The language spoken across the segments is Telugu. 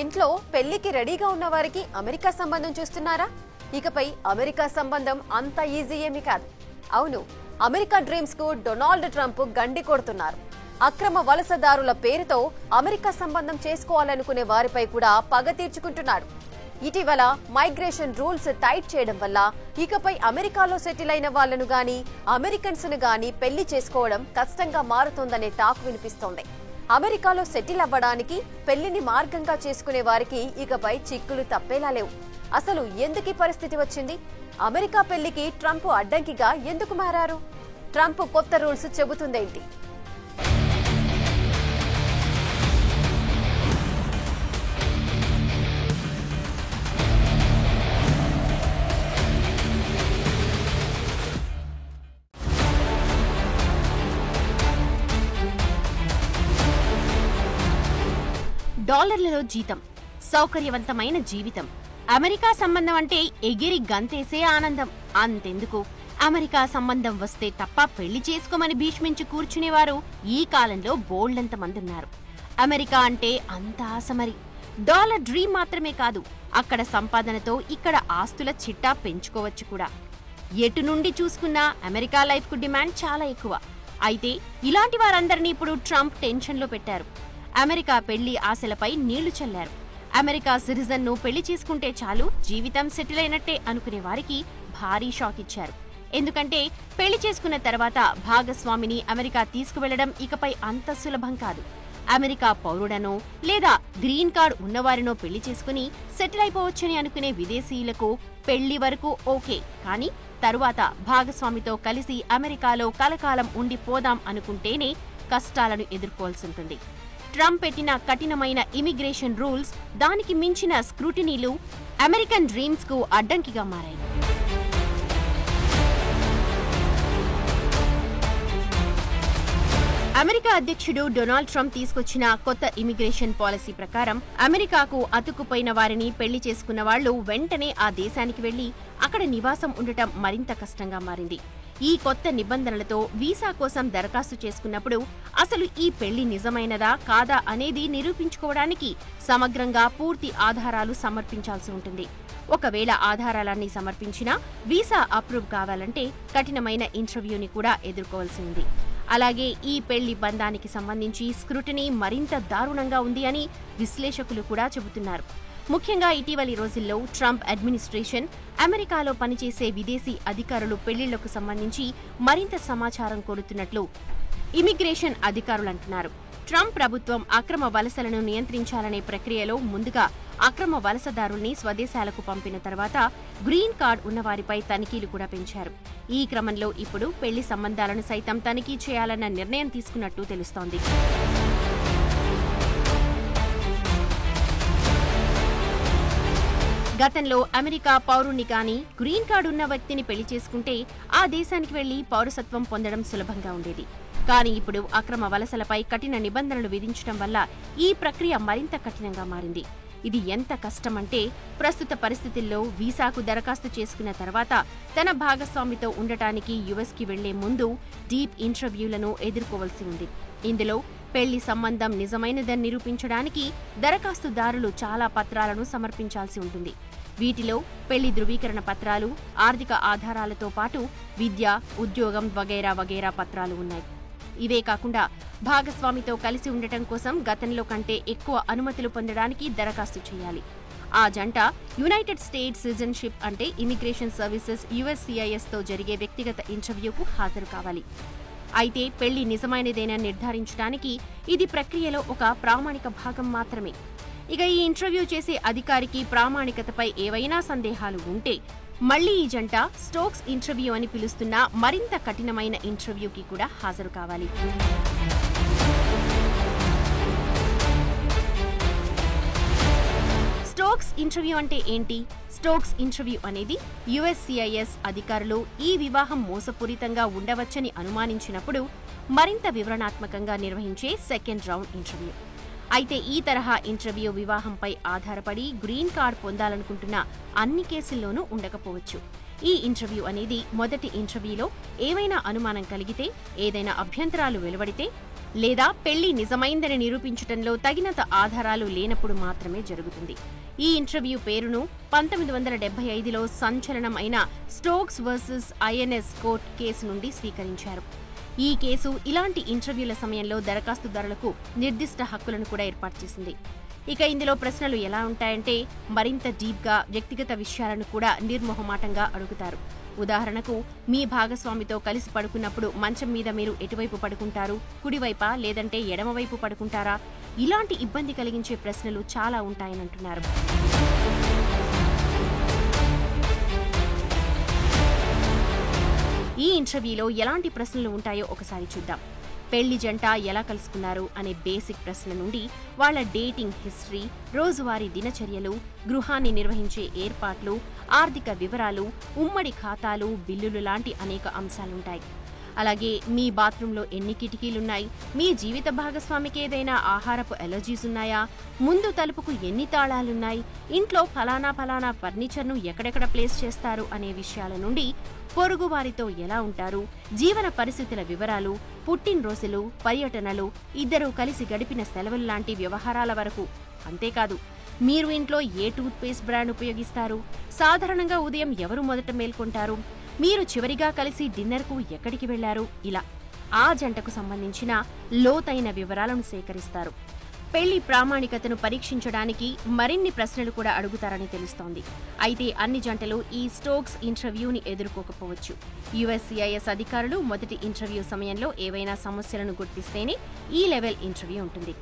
ఇంట్లో పెళ్లికి రెడీగా ఉన్న వారికి అమెరికా సంబంధం చూస్తున్నారా? ఇకపై అమెరికా సంబంధం అంత ఈజీ ఏమీ కాదు. అవును, అమెరికా డ్రీమ్స్ కు డొనాల్డ్ ట్రంప్ గండి కొడుతున్నారు. అక్రమ వలసదారుల పేరుతో అమెరికా సంబంధం చేసుకోవాలనుకునే వారిపై కూడా పగ తీర్చుకుంటున్నాడు. ఇటీవల మైగ్రేషన్ రూల్స్ టైట్ చేయడం వల్ల ఇకపై అమెరికాలో సెటిల్ అయిన వాళ్లను గాని అమెరికన్స్ ను గాని పెళ్లి చేసుకోవడం కష్టంగా మారుతోందనే టాక్ వినిపిస్తోంది. అమెరికాలో సెటిల్ అవ్వడానికి పెళ్లిని మార్గంగా చేసుకునే వారికి ఇకపై చిక్కులు తప్పేలా లేవు. అసలు ఎందుకు ఈ పరిస్థితి వచ్చింది? అమెరికా పెళ్లికి ట్రంప్ అడ్డంకిగా ఎందుకు మారారు? ట్రంప్ కొత్త రూల్స్ చెబుతుందేంటి? డాలర్లలో జీతం, సౌకర్యవంతమైన జీవితం. అమెరికా సంబంధం అంటే ఎగిరి గంతేసే ఆనందం. అంతెందుకు, అమెరికా సంబంధం వస్తే తప్ప పెళ్లి చేసుకోమని భీష్మించి కూర్చునేవారు ఈ కాలంలో బోల్డంత మందున్నారు. అమెరికా అంటే అంత ఆశమరి. డాలర్ డ్రీమ్ మాత్రమే కాదు, అక్కడ సంపాదనతో ఇక్కడ ఆస్తుల చిట్టా పెంచుకోవచ్చు కూడా. ఎటు నుండి చూసుకున్నా అమెరికా లైఫ్ కు డిమాండ్ చాలా ఎక్కువ. అయితే ఇలాంటి వారందరినీ ఇప్పుడు ట్రంప్ టెన్షన్లో పెట్టారు. అమెరికా పెళ్లి ఆశలపై నీళ్లు చల్లారు. అమెరికా సిటిజన్ ను పెళ్లి చేసుకుంటే చాలు జీవితం సెటిల్ అయినట్టే అనుకునే వారికి భారీ షాక్ ఇచ్చారు. ఎందుకంటే పెళ్లి చేసుకున్న తర్వాత భాగస్వామిని అమెరికా తీసుకువెళ్లడం ఇకపై అంత సులభం కాదు. అమెరికా పౌరుడనో లేదా గ్రీన్ కార్డ్ ఉన్నవారినో పెళ్లి చేసుకుని సెటిల్ అయిపోవచ్చని అనుకునే విదేశీయులకు పెళ్లి వరకు ఓకే, కానీ తరువాత భాగస్వామితో కలిసి అమెరికాలో కలకాలం ఉండిపోదాం అనుకుంటేనే కష్టాలను ఎదుర్కోవాల్సి ఉంటుంది. ట్రంప్ పెట్టిన కఠినమైన ఇమిగ్రేషన్ రూల్స్, దానికి మించిన స్క్రూటినీలు అమెరికన్ డ్రీమ్స్ కు అడ్డంకిగా మారాయి. అమెరికా అధ్యక్షుడు డొనాల్డ్ ట్రంప్ తీసుకొచ్చిన కొత్త ఇమిగ్రేషన్ పాలసీ ప్రకారం అమెరికాకు అతుక్కుపోయిన వారిని పెళ్లి చేసుకున్న వాళ్లు వెంటనే ఆ దేశానికి వెళ్లి అక్కడ నివాసం ఉండటం మరింత కష్టంగా మారింది. ఈ కొత్త నిబంధనలతో వీసా కోసం దరఖాస్తు చేసుకున్నప్పుడు అసలు ఈ పెళ్లి నిజమైనదా కాదా అనేది నిరూపించుకోవడానికి సమగ్రంగా పూర్తి ఆధారాలు సమర్పించాల్సి ఉంటుంది. ఒకవేళ ఆధారాలన్నీ సమర్పించినా వీసా అప్రూవ్ కావాలంటే కఠినమైన ఇంటర్వ్యూని కూడా ఎదుర్కోవాల్సి ఉంది. అలాగే ఈ పెళ్లి బంధానికి సంబంధించి స్క్రూటినీ మరింత దారుణంగా ఉంది అని విశ్లేషకులు కూడా చెబుతున్నారు. ముఖ్యంగా ఇటీవలి రోజుల్లో ట్రంప్ అడ్మినిస్ట్రేషన్ అమెరికాలో పనిచేసే విదేశీ అధికారులు పెళ్లిళ్లకు సంబంధించి మరింత సమాచారం కోరుతున్నట్లు ఇమిగ్రేషన్ అధికారులు అంటున్నారు. ట్రంప్ ప్రభుత్వం అక్రమ వలసలను నియంత్రించాలనే ప్రక్రియలో ముందుగా అక్రమ వలసదారుల్ని స్వదేశాలకు పంపిన తర్వాత గ్రీన్ కార్డ్ ఉన్నవారిపై తనిఖీలు కూడా పెంచారు. ఈ క్రమంలో ఇప్పుడు పెళ్లి సంబంధాలను సైతం తనిఖీ చేయాలన్న నిర్ణయం తీసుకున్నట్టు తెలుస్తోంది. గతంలో అమెరికా పౌరుణ్ణి గాని గ్రీన్ కార్డు ఉన్న వ్యక్తిని పెళ్లి చేసుకుంటే ఆ దేశానికి వెళ్లి పౌరసత్వం పొందడం సులభంగా ఉండేది. కానీ ఇప్పుడు అక్రమ వలసలపై కఠిన నిబంధనలు విధించడం వల్ల ఈ ప్రక్రియ మరింత కఠినంగా మారింది. ఇది ఎంత కష్టమంటే ప్రస్తుత పరిస్థితుల్లో వీసాకు దరఖాస్తు చేసుకున్న తర్వాత తన భాగస్వామితో ఉండటానికి యుఎస్కి వెళ్లే ముందు డీప్ ఇంటర్వ్యూలను ఎదుర్కోవాల్సి ఉంది. ఇందులో పెళ్లి సంబంధం నిజమైనదని నిరూపించడానికి దరఖాస్తుదారులు చాలా పత్రాలను సమర్పించాల్సి ఉంటుంది. వీటిలో పెళ్లి ధృవీకరణ పత్రాలు, ఆర్థిక ఆధారాలతో పాటు విద్య, ఉద్యోగం వగైరా వగైరా పత్రాలు ఉన్నాయి. ఇవే కాకుండా భాగస్వామితో కలిసి ఉండటం కోసం గతంలో కంటే ఎక్కువ అనుమతులు పొందడానికి దరఖాస్తు చేయాలి. ఆ జంట యునైటెడ్ స్టేట్స్ సిటిజన్షిప్ అంటే ఇమిగ్రేషన్ సర్వీసెస్ USCIS తో జరిగే వ్యక్తిగత ఇంటర్వ్యూకు హాజరు కావాలి. అయితే పెళ్లి నిజమైనదేనని నిర్ధారించడానికి ఇది ప్రక్రియలో ఒక ప్రామాణిక భాగం మాత్రమే. ఇక ఈ ఇంటర్వ్యూ చేసే అధికారికి ప్రామాణికతపై ఏవైనా సందేహాలు ఉంటే మళ్లీ ఈ జంట స్టోక్స్ ఇంటర్వ్యూ అని పిలుస్తున్న మరింత కఠినమైన ఇంటర్వ్యూకి కూడా హాజరు కావాలి. స్టోక్స్ ఇంటర్వ్యూ అంటే ఏంటి? స్టోక్స్ ఇంటర్వ్యూ అనేది USCIS అధికారులు ఈ వివాహం మోసపూరితంగా ఉండవచ్చని అనుమానించినప్పుడు మరింత వివరణాత్మకంగా నిర్వహించే సెకండ్ రౌండ్ ఇంటర్వ్యూ. అయితే ఈ తరహా ఇంటర్వ్యూ వివాహంపై ఆధారపడి గ్రీన్ కార్డ్ పొందాలనుకుంటున్న అన్ని కేసుల్లోనూ ఉండకపోవచ్చు. ఈ ఇంటర్వ్యూ అనేది మొదటి ఇంటర్వ్యూలో ఏవైనా అనుమానం కలిగితే, ఏదైనా అభ్యంతరాలు వెలువడితే లేదా పెళ్లి నిజమైందని నిరూపించటంలో తగినంత ఆధారాలు లేనప్పుడు మాత్రమే జరుగుతుంది. ఈ ఇంటర్వ్యూ పేరును 1975లో సంచలనం అయిన Stokes versus INS court case నుండి స్వీకరించారు. ఈ కేసు ఇలాంటి ఇంటర్వ్యూల సమయంలో దరఖాస్తుదారులకు నిర్దిష్ట హక్కులను కూడా ఏర్పాటు చేసింది. ఇక ఇందులో ప్రశ్నలు ఎలా ఉంటాయంటే మరింత డీప్గా వ్యక్తిగత విషయాలను కూడా నిర్మోహమాటంగా అడుగుతారు. ఉదాహరణకు, మీ భాగస్వామితో కలిసి పడుకున్నప్పుడు మంచం మీద మీరు ఎటువైపు పడుకుంటారు, కుడివైపా లేదంటే ఎడమవైపు పడుకుంటారా? ఇలాంటి ఇబ్బంది కలిగించే ప్రశ్నలు చాలా ఉంటాయని అంటున్నారు. ఈ ఇంటర్వ్యూలో ఎలాంటి ప్రశ్నలు ఉంటాయో ఒకసారి చూద్దాం. పెళ్లి జంట ఎలా కలుసుకున్నారు అనే బేసిక్ ప్రశ్న నుండి వాళ్ల డేటింగ్ హిస్టరీ, రోజువారీ దినచర్యలు, గృహాన్ని నిర్వహించే ఏర్పాట్లు, ఆర్థిక వివరాలు, ఉమ్మడి ఖాతాలు, బిల్లులు లాంటి అనేక అంశాలుంటాయి. అలాగే మీ బాత్రూంలో ఎన్ని కిటికీలున్నాయి, మీ జీవిత భాగస్వామికి ఏదైనా ఆహారపు ఎలర్జీస్ ఉన్నాయా, ముందు తలుపుకు ఎన్ని తాళాలున్నాయి, ఇంట్లో ఫలానా ఫర్నిచర్ను ఎక్కడెక్కడ ప్లేస్ చేస్తారు అనే విషయాల నుండి పొరుగు వారితో ఎలా ఉంటారు, జీవన పరిస్థితుల వివరాలు, పుట్టినరోజులు, పర్యటనలు, ఇద్దరూ కలిసి గడిపిన సెలవులు లాంటి వ్యవహారాల వరకు. అంతేకాదు, మీరు ఇంట్లో ఏ టూత్ పేస్ట్ బ్రాండ్ ఉపయోగిస్తారు, సాధారణంగా ఉదయం ఎవరు మొదట మేల్కొంటారు, మీరు చివరిగా కలిసి డిన్నర్కు ఎక్కడికి వెళ్లారు, ఇలా ఆ జంటకు సంబంధించిన లోతైన వివరాలను సేకరిస్తారు. పెళ్లి ప్రామాణికతను పరీక్షించడానికి మరిన్ని ప్రశ్నలు కూడా అడుగుతారని తెలుస్తోంది. అయితే అన్ని జంటలు ఈ స్టోక్స్ ఇంటర్వ్యూని ఎదుర్కోకపోవచ్చు. USCIS అధికారులు మొదటి ఇంటర్వ్యూ సమయంలో ఏవైనా సమస్యలను గుర్తిస్తేనే ఈ లెవెల్ ఇంటర్వ్యూ ఉంటుంది.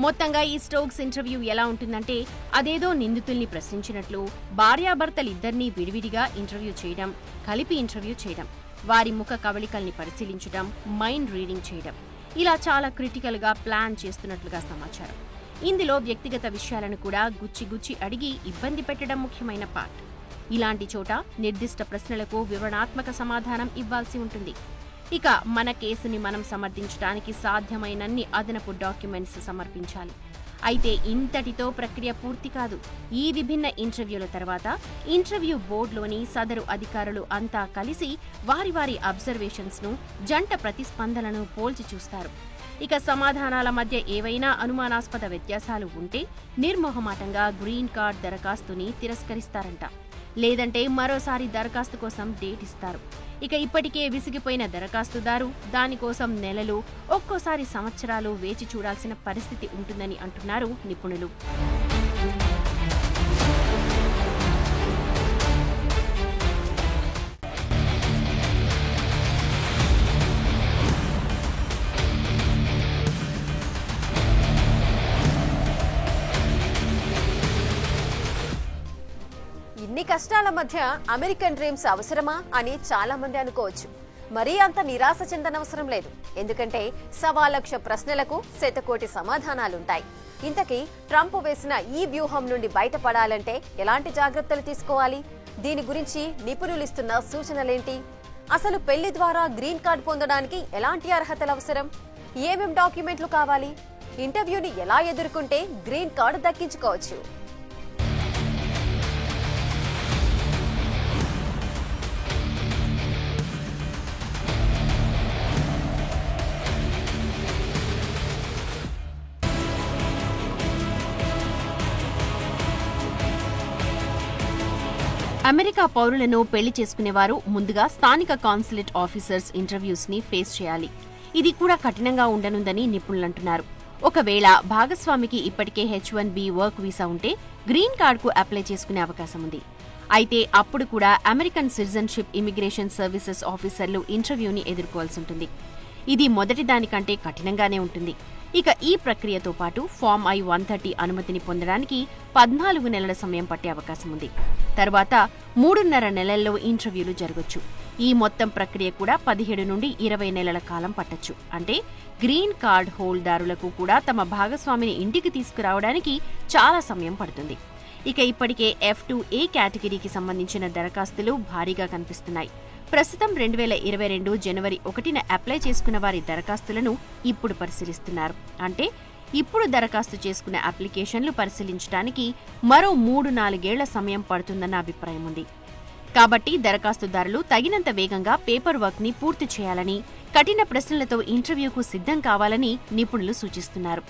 మొత్తంగా ఈ స్టోక్స్ ఇంటర్వ్యూ ఎలా ఉంటుందంటే అదేదో నిందితుల్ని ప్రశ్నించినట్లు భార్యాభర్తలిద్దరినీ విడివిడిగా ఇంటర్వ్యూ చేయడం, కలిపి ఇంటర్వ్యూ చేయడం, వారి ముఖ కవళికల్ని పరిశీలించడం, మైండ్ రీడింగ్ చేయడం, ఇలా చాలా క్రిటికల్గా ప్లాన్ చేస్తున్నట్లుగా సమాచారం. ఇందులో వ్యక్తిగత విషయాలను కూడా గుచ్చి అడిగి ఇబ్బంది పెట్టడం ముఖ్యమైన పార్ట్. ఇలాంటి చోట నిర్దిష్ట ప్రశ్నలకు వివరణాత్మక సమాధానం ఇవ్వాల్సి ఉంటుంది. ఇక మన కేసుని మనం సమర్థించడానికి సాధ్యమైనన్ని అదనపు డాక్యుమెంట్స్ సమర్పించాలి. అయితే ఇంతటితో ప్రక్రియ పూర్తి కాదు. ఈ విభిన్న ఇంటర్వ్యూల తర్వాత ఇంటర్వ్యూ బోర్డులోని సదరు అధికారులు అంతా కలిసి వారి అబ్జర్వేషన్స్ను, జంట ప్రతిస్పందనను పోల్చి చూస్తారు. ఇక సమాధానాల మధ్య ఏవైనా అనుమానాస్పద వ్యత్యాసాలు ఉంటే నిర్మోహమాటంగా గ్రీన్ కార్డ్ దరఖాస్తుని తిరస్కరిస్తారంట. లేదంటే మరోసారి దరఖాస్తు కోసం డేట్ ఇస్తారు. ఇక ఇప్పటికే విసిగిపోయిన దరఖాస్తుదారు దానికోసం నెలలు, ఒక్కోసారి సంవత్సరాలు వేచి చూడాల్సిన పరిస్థితి ఉంటుందని అంటున్నారు నిపుణులు. ఇన్ని కష్టాల మధ్య అమెరికన్ డ్రీమ్స్ అవసరమా అని చాలా మంది అనుకోవచ్చు. మరీ అంత నిరాశ చెందనవసరం లేదు. ఎందుకంటే 1,00,000 ప్రశ్నలకు 1,000,000 సమాధానాలుంటాయి. ఇంతకీ ట్రంప్ వేసిన ఈ వ్యూహం నుండి బయటపడాలంటే ఎలాంటి జాగ్రత్తలు తీసుకోవాలి? దీని గురించి నిపుణులు ఇస్తున్న సూచనలేంటి? అసలు పెళ్లి ద్వారా గ్రీన్ కార్డ్ పొందడానికి ఎలాంటి అర్హతలు అవసరం? ఏమేం డాక్యుమెంట్లు కావాలి? ఇంటర్వ్యూని ఎలా ఎదుర్కొంటే గ్రీన్ కార్డు దక్కించుకోవచ్చు? అమెరికా పౌరులను పెళ్లి చేసుకునేవారు ముందుగా స్థానిక కాన్సులేట్ ఆఫీసర్స్ ఇంటర్వ్యూస్ ని ఫేస్ చేయాలి. ఇది కూడా కఠినంగా ఉండనుందని నిపుణులంటున్నారు. ఒకవేళ భాగస్వామికి ఇప్పటికే H-1B వర్క్ వీసా ఉంటే గ్రీన్ కార్డ్ కు అప్లై చేసుకునే అవకాశం ఉంది. అయితే అప్పుడు కూడా అమెరికన్ సిటిజన్షిప్ ఇమిగ్రేషన్ సర్వీసెస్ ఆఫీసర్లు ఇంటర్వ్యూని ఎదుర్కోవాల్సి ఉంటుంది. ఇది మొదటి దానికంటే కఠినంగానే ఉంటుంది. ఇక ఈ ప్రక్రియతో పాటు ఫామ్ I-130 అనుమతిని పొందడానికి 14 నెలల సమయం పట్టే అవకాశం ఉంది. తర్వాత 3.5 నెలల్లో ఇంటర్వ్యూలు జరగొచ్చు. ఈ మొత్తం ప్రక్రియ కూడా 17 నుండి 20 నెలల కాలం పట్టొచ్చు. అంటే గ్రీన్ కార్డ్ హోల్డర్లకు కూడా తమ భాగస్వామిని ఇంటికి తీసుకురావడానికి చాలా సమయం పడుతుంది. ఇక ఇప్పటికే F-2A కేటగిరీకి సంబంధించిన దరఖాస్తులు భారీగా కనిపిస్తున్నాయి. ప్రస్తుతం 2022 జనవరి 1న అప్లై చేసుకున్న వారి దరఖాస్తులను ఇప్పుడు పరిశీలిస్తున్నారు. అంటే ఇప్పుడు దరఖాస్తు చేసుకున్న అప్లికేషన్లు పరిశీలించడానికి మరో 3-4 ఏళ్ల సమయం పడుతుందన్న అభిప్రాయం ఉంది. కాబట్టి దరఖాస్తుదారులు తగినంత వేగంగా పేపర్ వర్క్ ని పూర్తి చేయాలని, కఠిన ప్రశ్నలతో ఇంటర్వ్యూకు సిద్ధం కావాలని నిపుణులు సూచిస్తున్నారు.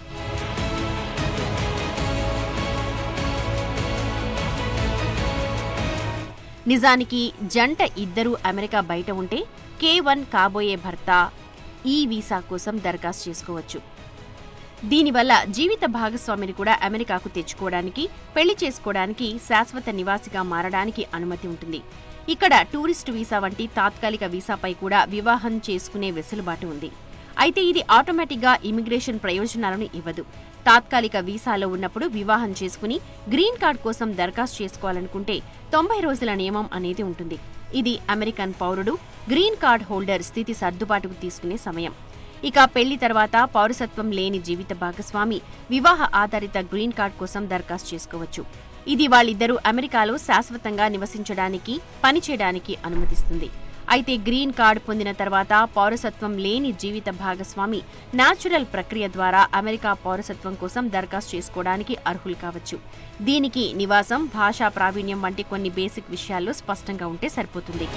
నిజానికి జంట ఇద్దరూ అమెరికా బయట ఉంటే K1 కాబోయే భర్త ఈ వీసా కోసం దరఖాస్తు చేసుకోవచ్చు. దీనివల్ల జీవిత భాగస్వామిని కూడా అమెరికాకు తెచ్చుకోవడానికి, పెళ్లి చేసుకోవడానికి, శాశ్వత నివాసిగా మారడానికి అనుమతి ఉంటుంది. ఇక్కడ టూరిస్టు వీసా వంటి తాత్కాలిక వీసాపై కూడా వివాహం చేసుకునే వెసులుబాటు ఉంది. అయితే ఇది ఆటోమేటిక్గా ఇమిగ్రేషన్ ప్రయోజనాలను ఇవ్వదు. తాత్కాలిక వీసాలో ఉన్నప్పుడు వివాహం చేసుకుని గ్రీన్ కార్డ్ కోసం దరఖాస్తు చేసుకోవాలనుకుంటే 90 రోజుల నియమం అనేది ఉంటుంది. ఇది అమెరికన్ పౌరుడు, గ్రీన్ కార్డ్ హోల్డర్ స్థితి సర్దుబాటుకు తీసుకునే సమయం. ఇక పెళ్లి తర్వాత పౌరసత్వం లేని జీవిత భాగస్వామి వివాహ ఆధారిత గ్రీన్ కార్డ్ కోసం దరఖాస్తు చేసుకోవచ్చు. ఇది వాళ్ళిద్దరూ అమెరికాలో శాశ్వతంగా నివసించడానికి, పనిచేయడానికి అనుమతిస్తుంది. అయితే గ్రీన్ కార్డ్ పొందిన తర్వాత పౌరసత్వం లేని జీవిత భాగస్వామి న్యాచురల్ ప్రక్రియ ద్వారా అమెరికా పౌరసత్వం కోసం దరఖాస్తు చేసుకోవడానికి అర్హులు కావచ్చు. దీనికి నివాసం, భాషా ప్రావీణ్యం వంటి కొన్ని బేసిక్ విషయాల్లో స్పష్టంగా ఉంటే సరిపోతుంది.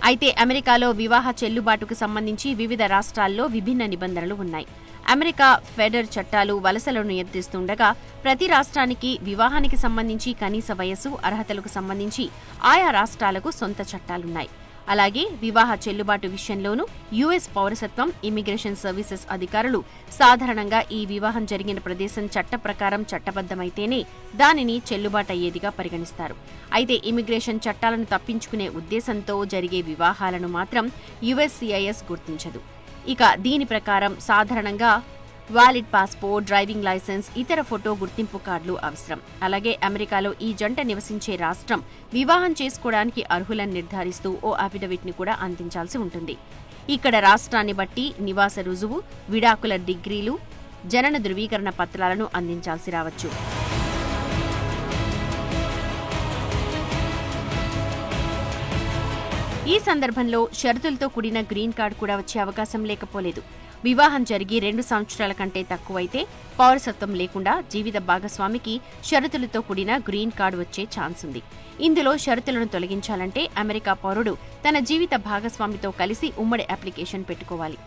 అయితే అమెరికాలో వివాహ చెల్లుబాటుకు సంబంధించి వివిధ రాష్ట్రాల్లో విభిన్న నిబంధనలు ఉన్నాయి. అమెరికా ఫెడరల్ చట్టాలు వలసలను నియంత్రిస్తుండగా ప్రతి రాష్ట్రానికి వివాహానికి సంబంధించి కనీస వయస్సు, అర్హతలకు సంబంధించి ఆయా రాష్ట్రాలకు సొంత చట్టాలున్నాయి. అలాగే వివాహ చెల్లుబాటు విషయంలోనూ యుఎస్ పౌరసత్వం, ఇమిగ్రేషన్ సర్వీసెస్ అధికారులు సాధారణంగా ఈ వివాహం జరిగిన ప్రదేశం చట్ట ప్రకారం చట్టబద్దమైతేనే దానిని చెల్లుబాటయ్యేదిగా పరిగణిస్తారు. అయితే ఇమిగ్రేషన్ చట్టాలను తప్పించుకునే ఉద్దేశంతో జరిగే వివాహాలను మాత్రం యుఎస్సిఐఎస్ గుర్తించదు. ఇక దీని ప్రకారం సాధారణంగా వాలిడ్ పాస్పోర్ట్, డ్రైవింగ్ లైసెన్స్, ఇతర ఫోటో గుర్తింపు కార్డులు అవసరం. అలాగే అమెరికాలో ఈ జంట నివసించే రాష్ట్రం వివాహం చేసుకోవడానికి అర్హులను నిర్ధారిస్తూ ఓ అఫిడవిట్ ని కూడా అందించాల్సి ఉంటుంది. ఇక్కడ రాష్ట్రాన్ని బట్టి నివాస రుజువు, విడాకుల డిగ్రీలు, జనన ధృవీకరణ పత్రాలను అందించాల్సి రావచ్చు. ఈ సందర్భంలో షరతులతో కూడిన గ్రీన్ కార్డు కూడా వచ్చే అవకాశం లేకపోలేదు. వివాహం జరిగి 2 సంవత్సరాల కంటే తక్కువైతే పౌరసత్వం లేకుండా జీవిత భాగస్వామికి షరతులతో కూడిన గ్రీన్ కార్డు వచ్చే ఛాన్స్ ఉంది. ఇందులో షరతులను తొలగించాలంటే అమెరికా పౌరుడు తన జీవిత భాగస్వామితో కలిసి ఉమ్మడి అప్లికేషన్ పెట్టుకోవాలి.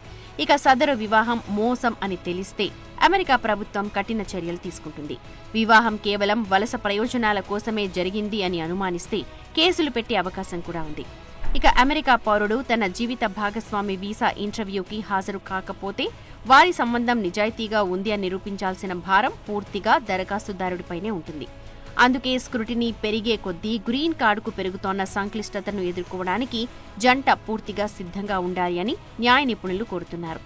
ఇక సదరు వివాహం మోసం అని తెలిస్తే అమెరికా ప్రభుత్వం కఠిన చర్యలు తీసుకుంటుంది. వివాహం కేవలం వలస ప్రయోజనాల కోసమే జరిగింది అని అనుమానిస్తే కేసులు పెట్టే అవకాశం కూడా ఉంది. ఇక అమెరికా పౌరుడు తన జీవిత భాగస్వామి వీసా ఇంటర్వ్యూకి హాజరు కాకపోతే వారి సంబంధం నిజాయితీగా ఉంది అని నిరూపించాల్సిన భారం పూర్తిగా దరఖాస్తుదారుడిపైనే ఉంటుంది. అందుకే స్క్రూటినీ పెరిగే కొద్దీ గ్రీన్ కార్డుకు పెరుగుతోన్న సంక్లిష్టతను ఎదుర్కోవడానికి జంట పూర్తిగా సిద్ధంగా ఉండాలి అని న్యాయ నిపుణులు కోరుతున్నారు.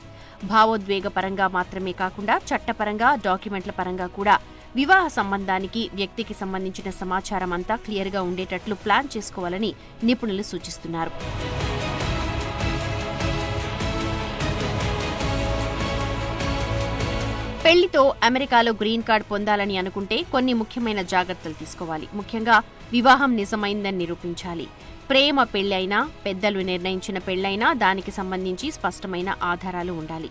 భావోద్వేగ పరంగా మాత్రమే కాకుండా చట్టపరంగా, డాక్యుమెంట్ల పరంగా కూడా వివాహ సంబంధానికి, వ్యక్తికి సంబంధించిన సమాచారం అంతా క్లియర్గా ఉండేటట్లు ప్లాన్ చేసుకోవాలని నిపుణులు సూచిస్తున్నారు. పెళ్లితో అమెరికాలో గ్రీన్ కార్డ్ పొందాలని అనుకుంటే కొన్ని ముఖ్యమైన జాగ్రత్తలు తీసుకోవాలి. ముఖ్యంగా వివాహం నిజమైందని నిరూపించాలి. ప్రేమ పెళ్లైనా, పెద్దలు నిర్ణయించిన పెళ్లైనా దానికి సంబంధించి స్పష్టమైన ఆధారాలు ఉండాలి.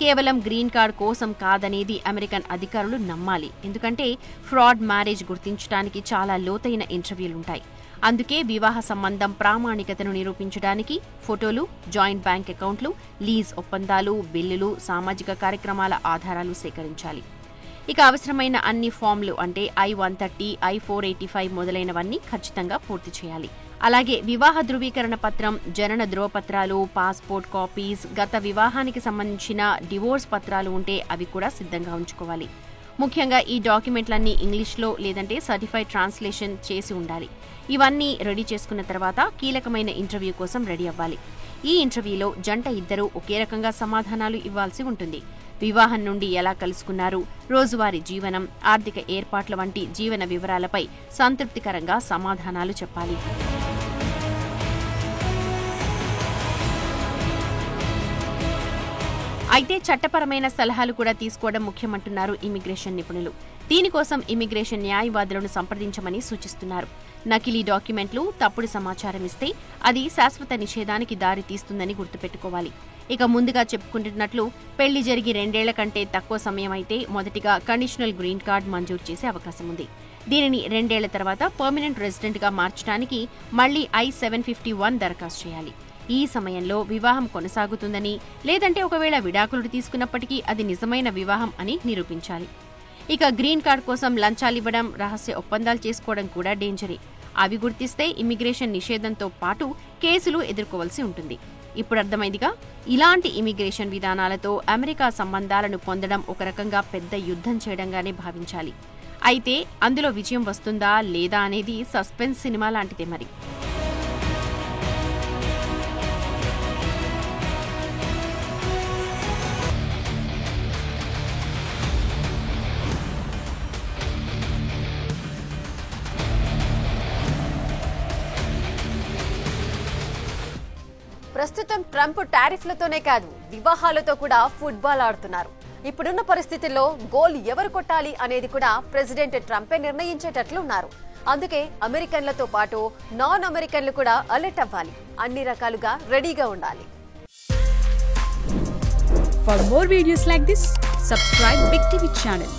కేవలం గ్రీన్ కార్డ్ కోసం కాదనేది అమెరికన్ అధికారులు నమ్మాలి. ఎందుకంటే ఫ్రాడ్ మ్యారేజ్ గుర్తించడానికి చాలా లోతైన ఇంటర్వ్యూలుంటాయి. అందుకే వివాహ సంబంధం ప్రామాణికతను నిరూపించడానికి ఫోటోలు, జాయింట్ బ్యాంక్ అకౌంట్లు, లీజ్ ఒప్పందాలు, బిల్లులు, సామాజిక కార్యక్రమాల ఆధారాలు సేకరించాలి. ఇక అవసరమైన అన్ని ఫామ్లు అంటే I-130, I-485 మొదలైనవన్నీ ఖచ్చితంగా పూర్తి చేయాలి. అలాగే వివాహ ధృవీకరణ పత్రం, జనన ధృవపత్రాలు, పాస్పోర్ట్ కాపీస్, గత వివాహానికి సంబంధించిన డివోర్స్ పత్రాలు ఉంటే అవి కూడా సిద్ధంగా ఉంచుకోవాలి. ముఖ్యంగా ఈ డాక్యుమెంట్లన్నీ ఇంగ్లీష్లో లేదంటే సర్టిఫైడ్ ట్రాన్స్లేషన్ చేసి ఉండాలి. ఇవన్నీ రెడీ చేసుకున్న తర్వాత కీలకమైన ఇంటర్వ్యూ కోసం రెడీ అవ్వాలి. ఈ ఇంటర్వ్యూలో జంట ఇద్దరూ ఒకే రకంగా సమాధానాలు ఇవ్వాల్సి ఉంటుంది. వివాహం నుండి ఎలా కలుసుకున్నారు, రోజువారీ జీవనం, ఆర్థిక ఏర్పాట్ల వంటి జీవన వివరాలపై సంతృప్తికరంగా సమాధానాలు చెప్పాలి. అయితే చట్టపరమైన సలహాలు కూడా తీసుకోవడం ముఖ్యమంటున్నారు ఇమిగ్రేషన్ నిపుణులు. దీనికోసం ఇమిగ్రేషన్ న్యాయవాదులను సంప్రదించమని సూచిస్తున్నారు. నకిలీ డాక్యుమెంట్లు, తప్పుడు సమాచారం ఇస్తే అది శాశ్వత నిషేధానికి దారి తీస్తుందని గుర్తుపెట్టుకోవాలి. ఇక ముందుగా చెప్పుకుంటున్నట్లు పెళ్లి జరిగి 2 ఏళ్ల కంటే తక్కువ సమయం అయితే మొదటిగా కండిషనల్ గ్రీన్ కార్డ్ మంజూరు చేసే అవకాశం ఉంది. దీనిని 2 ఏళ్ల తర్వాత పర్మనెంట్ రెసిడెంట్ గా మార్చడానికి మళ్లీ I-751 దరఖాస్తు చేయాలి. ఈ సమయంలో వివాహం కొనసాగుతుందని, లేదంటే ఒకవేళ విడాకులు తీసుకున్నప్పటికీ అది నిజమైన వివాహం అని నిరూపించాలి. ఇక గ్రీన్ కార్డ్ కోసం లంచాలివ్వడం, రహస్య ఒప్పందాలు చేసుకోవడం కూడా డేంజరే. అవి గుర్తిస్తే ఇమిగ్రేషన్ నిషేధంతో పాటు కేసులు ఎదుర్కోవాల్సి ఉంటుంది. ఇప్పుడు అర్థమైందిగా, ఇలాంటి ఇమిగ్రేషన్ విధానాలతో అమెరికా సంబంధాలను పొందడం ఒక రకంగా పెద్ద యుద్ధం చేయడంగానే భావించాలి. అయితే అందులో విజయం వస్తుందా లేదా అనేది సస్పెన్స్ సినిమా లాంటిదే మరి. ప్రస్తుతం ట్రంప్ టారిఫ్లతోనే కాదు, వివాహాలతో కూడా ఫుట్బాల్ ఆడుతున్నారు. ఇప్పుడున్న పరిస్థితుల్లో గోల్ ఎవరు కొట్టాలి అనేది కూడా ప్రెసిడెంట్ ట్రంపే నిర్ణయించేటట్లున్నారు. అందుకే అమెరికన్లతో పాటు నాన్ అమెరికన్లు కూడా అలర్ట్ అవ్వాలి, అన్ని రకాలుగా రెడీగా ఉండాలి. For more videos like this, subscribe Big TV channel.